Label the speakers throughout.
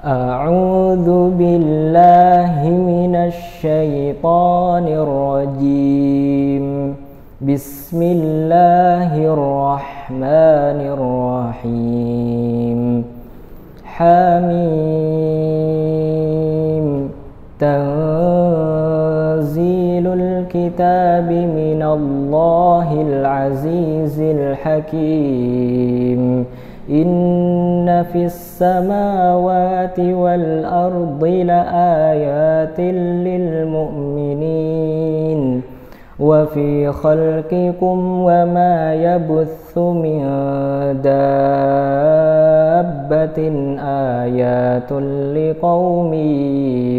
Speaker 1: أعوذ بالله من الشيطان الرجيم. بسم الله الرحمن الرحيم. حميم. تنزيل الكتاب من الله العزيز الحكيم. إن في السماوات والأرض لآيات للمؤمنين وفي خلقكم وما يبث من دابة آيات لقوم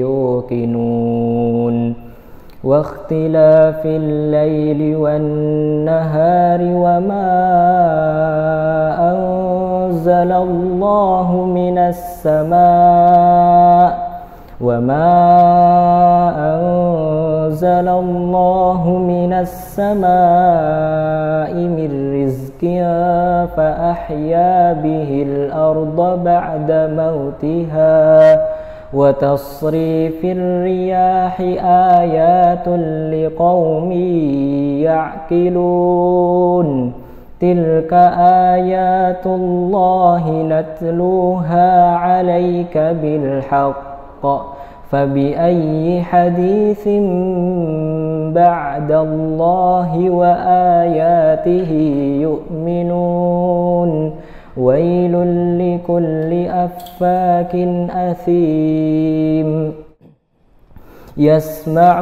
Speaker 1: يوقنون واختلاف الليل والنهار وما أنزل الله من السماء من رزق فأحيا به الأرض بعد موتها وتصريف الرياح آيات لقوم يعقلون تلك آيات الله نتلوها عليك بالحق فبأي حديث بعد الله وآياته يؤمنون ويل لكل أفاك أثيم يسمع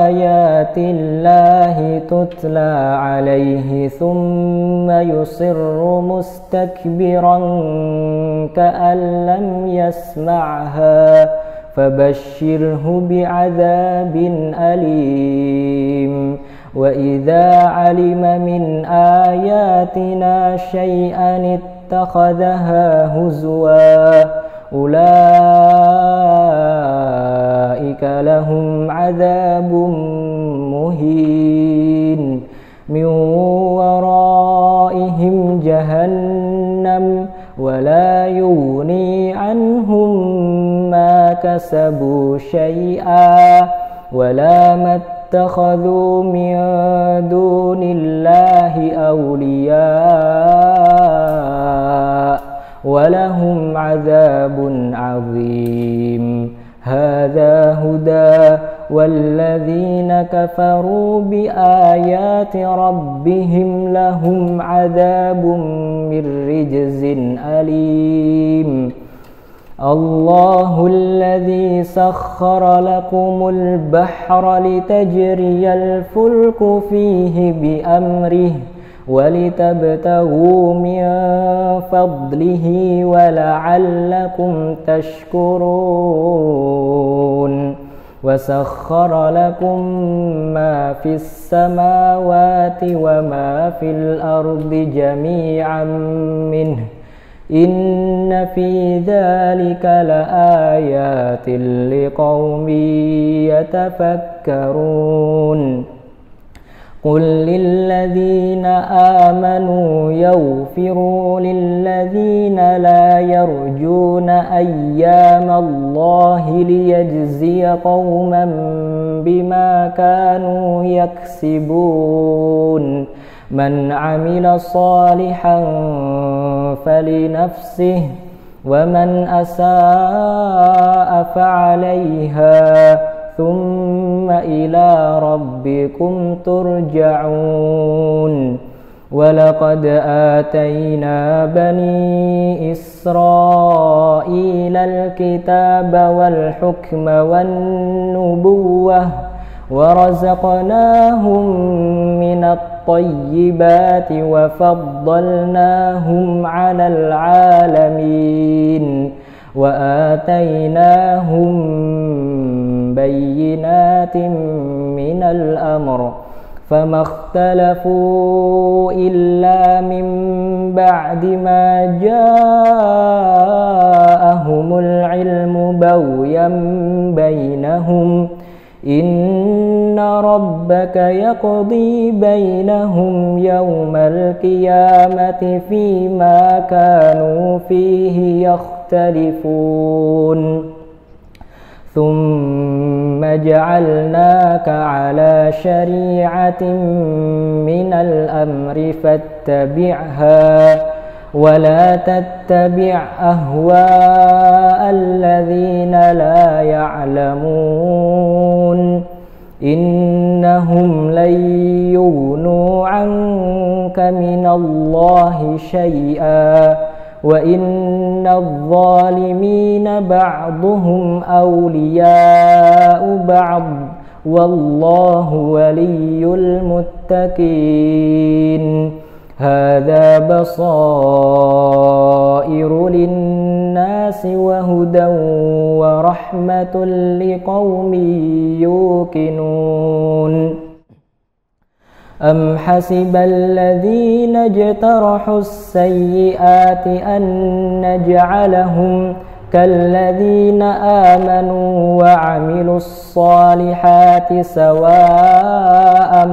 Speaker 1: آيات الله تتلى عليه ثم يصر مستكبرا كأن لم يسمعها فبشره بعذاب أليم وإذا علم من آياتنا شيئا اتخذها هزوا أولئك لهم عذاب مهين من ورائهم جهنم ولا يغني عنهم ما كسبوا شيئا ولا ما اتخذوا من دون الله أولياء ولهم عذاب عظيم هذا هدى والذين كفروا بآيات ربهم لهم عذاب من رجز أليم الله الذي سخر لكم البحر لتجري الفلك فيه بأمره ولتبتغوا من فضله ولعلكم تشكرون وسخر لكم ما في السماوات وما في الأرض جميعا منه إن في ذلك لآيات لقوم يتفكرون قل للذين آمنوا يغفروا للذين لا يرجون أيام الله ليجزي قوما بما كانوا يكسبون من عمل صالحا فلنفسه ومن أساء فعليها ثم إلى ربكم ترجعون ولقد آتينا بني إسرائيل الكتاب والحكم والنبوة ورزقناهم من الطيبات وفضلناهم على العالمين وآتيناهم بينات من الأمر فما اختلفوا إلا من بعد ما جاءهم العلم بغيا بينهم إن ربك يقضي بينهم يوم القيامة فيما كانوا فيه يختلفون يختلفون ثم جعلناك على شريعة من الأمر فاتبعها ولا تتبع أهواء الذين لا يعلمون إنهم لن يغنوا عنك من الله شيئا وإن الظالمين بعضهم أولياء بعض والله ولي المتقين هذا بصائر للناس وهدى ورحمة لقوم يوقنون أم حسب الذين اجترحوا السيئات أن نجعلهم كالذين آمنوا وعملوا الصالحات سواء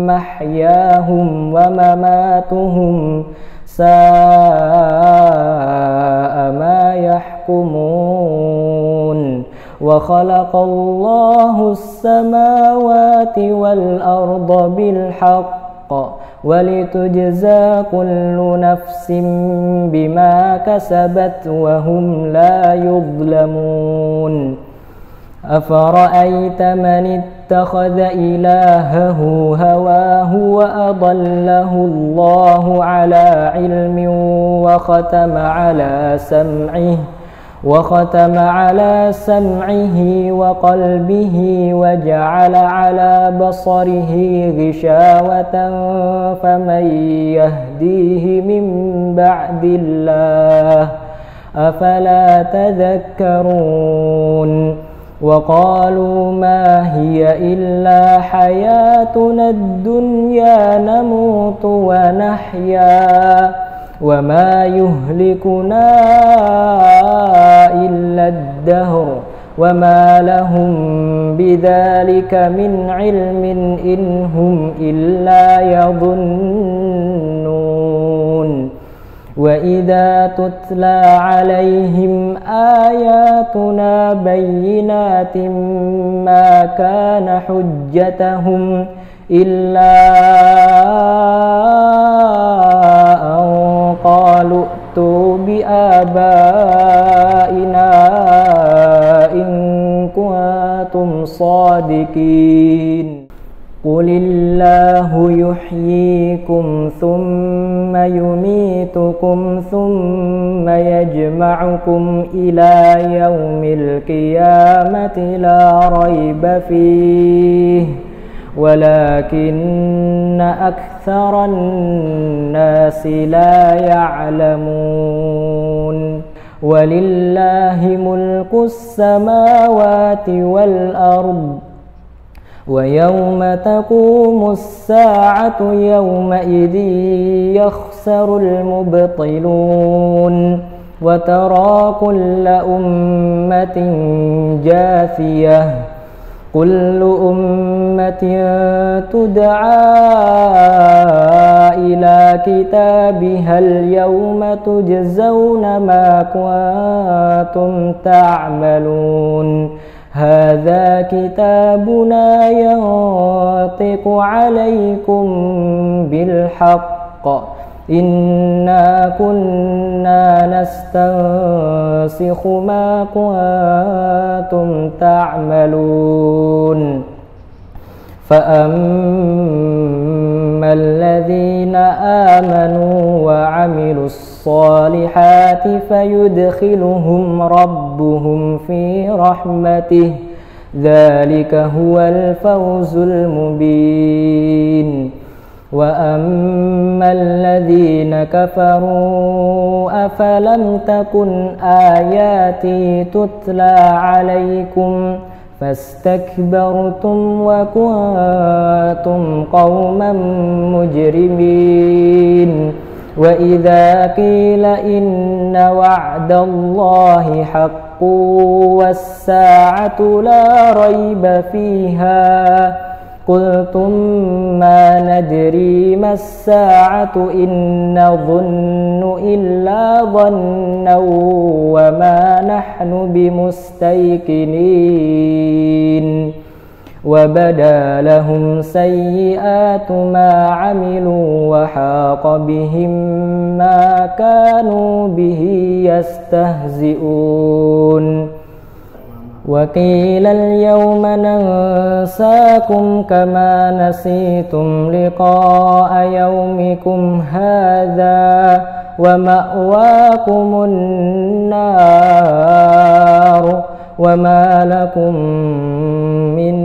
Speaker 1: محياهم ومماتهم ساء ما يحكمون وخلق الله السماوات والأرض بالحق ولتجزى كل نفس بما كسبت وهم لا يظلمون أفرأيت من اتخذ إلهه هواه وأضله الله على علم وختم على سمعه وقلبه وجعل على بصره غشاوة فمن يهديه من بعد الله أفلا تذكرون وقالوا ما هي إلا حياتنا الدنيا نموت ونحيا وما يهلكنا إلا الدهر وما لهم بذلك من علم إن هم إلا يظنون وإذا تتلى عليهم آياتنا بينات ما كان حجتهم إلا أن قالوا ائتوا بآبائنا إن كنتم صادقين قل الله يحييكم ثم يميتكم ثم يجمعكم إلى يوم القيامة لا ريب فيه ولكن أكثر الناس لا يعلمون ولله ملك السماوات والأرض ويوم تقوم الساعة يومئذ يخسر المبطلون وترى كل أمة جاثية كل أمة تدعى إلى كتابها اليوم تجزون ما كنتم تعملون هذا كتابنا ينطق عليكم بالحق إنا كنا نستنسخ ما كنتم تعملون فأما الذين آمنوا وعملوا الصالحات فيدخلهم ربهم في رحمته ذلك هو الفوز المبين وأما الذين كفروا أفلم تكن آياتي تتلى عليكم فاستكبرتم وكنتم قوما مجرمين وإذا قيل إن وعد الله حق والساعة لا ريب فيها قلتم ما ندري ما الساعة إن نظن إلا ظنا وما نحن بمستيقنين وبدا لهم سيئات ما عملوا وحاق بهم ما كانوا به يستهزئون وقيل اليوم ننساكم كما نسيتم لقاء يومكم هذا ومأواكم النار وما لكم من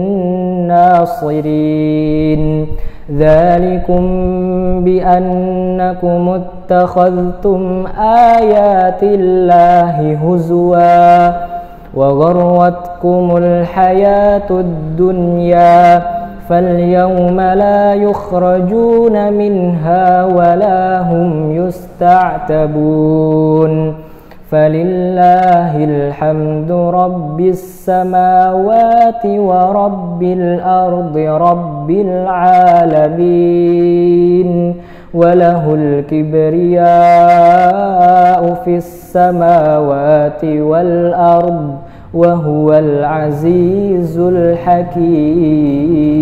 Speaker 1: ناصرين ذلكم بأنكم اتخذتم آيات الله هزوا وغرتكم الحياة الدنيا فاليوم لا يخرجون منها ولا هم يستعتبون فلله الحمد رب السماوات ورب الأرض رب العالمين وله الكبرياء في السماوات والأرض وهو العزيز الحكيم.